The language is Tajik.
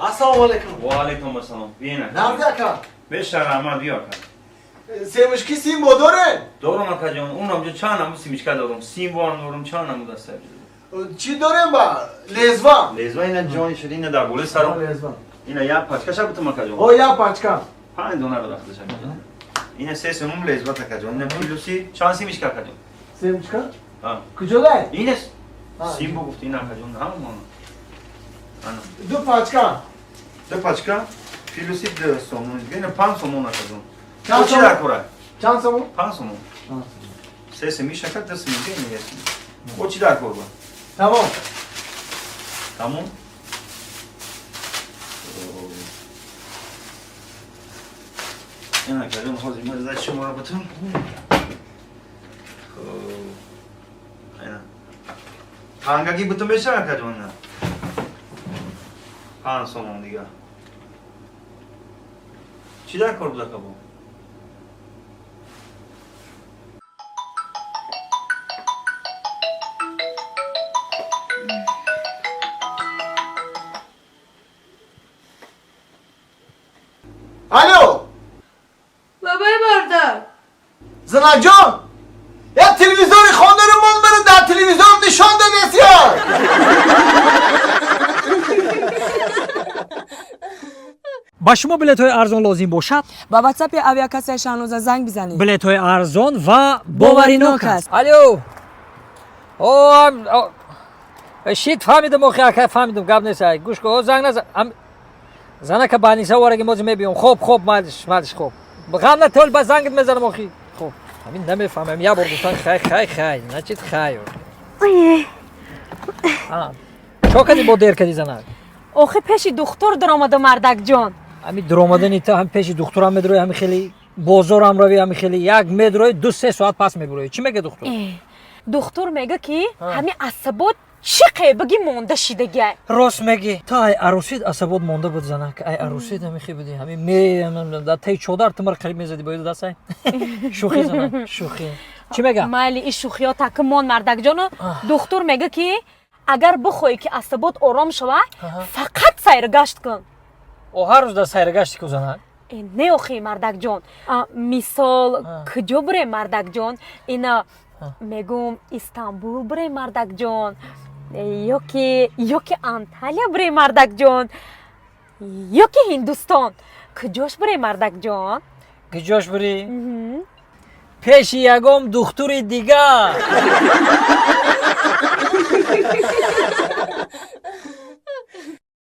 Assalomu alaykum. Va alaykum assalom. Bina. Nerede aka? Beşar Ahmad diyor aka. Semuşki simbo dore. Doğru mu akacan? Onam jo çana mı simiş kadorum. Simboan doğrum çana mı da sev. Çi dore ba? Lezva. Lezva ina jon şedi ina da bole saro. Lezva. Ina ya paçka şabıtım akacan. O ya paçka. Hani donar da akacan. Ina ses umum lezva takacan. Ne pilusi çan simiş akacan. Semuşka? Ha. Kıcolay. Ines. Ha. Simbo gufti ina akacan. Ha mı? Ana. Du paçka. De paçka. Pilusi de somun. Yine pan somun akacan. Çan Oçi somun. da koray. Çansa mı? Pan somun. Ha. Sesim iş akak da simin değil mi yesin? Oçi da korba. Tamam. Tamam. Yana kadar hozim da şunu yaptım. Aynen. Hangi gibi bütün beşer kadar onlar. Han son diga. Çiler korbu da kabu. Alo. بابای باردار Zanacan. Ya televizyonu خواندن malları da televizyon nişan da besiyor. با شما بلیط های ارزان لازم باشد با واتساپ اویاکاس شانوزه زنگ بزنید. بلیط های ارزان و باوریناک است. الو شیت فهمیدم آخه فهمیدم گپ نیست گوش کن زنگ نزن زنه که بانیسا وارگی موز میبیم خوب مالش خوب بخوام نه تول با زنگت میزنم آخی خوب همین نمیفهمم یا بردوستان خای نچید خای چو کدی با دیر کدی زنه آخه پیش دکتر در آمده مردک جان. همین در آمده نیتا هم پیش دکترم میدروی همین خیلی بازار هم روی همین خیلی یک میدروی 2-3 ساعت پس میبروی چی میگه دکتر دکتر میگه که همین عصبات چقه بگی مونده شیدگی. راست میگی تا ای عروسیت عصبات مونده بود زنه که ای عروسیت همیخی بودی همین می تی 14 تمر قریب میزدی باید دستای شوخی زنه شوخی چی میگه مالی این شوخی ها تکمان مردک جانو دکتر میگه که اگر بخوای که عصبات آرام شوه فقط سیرگشت کن. او هر روز در سیرگشت که زنه نه آخی مردک جان مثال کجا بره مردک جان اینا میگم استانبول بره مردک جان یا که انتالیا بره مردک جان یا که هندوستان کجاش بره مردک جان کجاش بری پیش یگم دکتر دیگه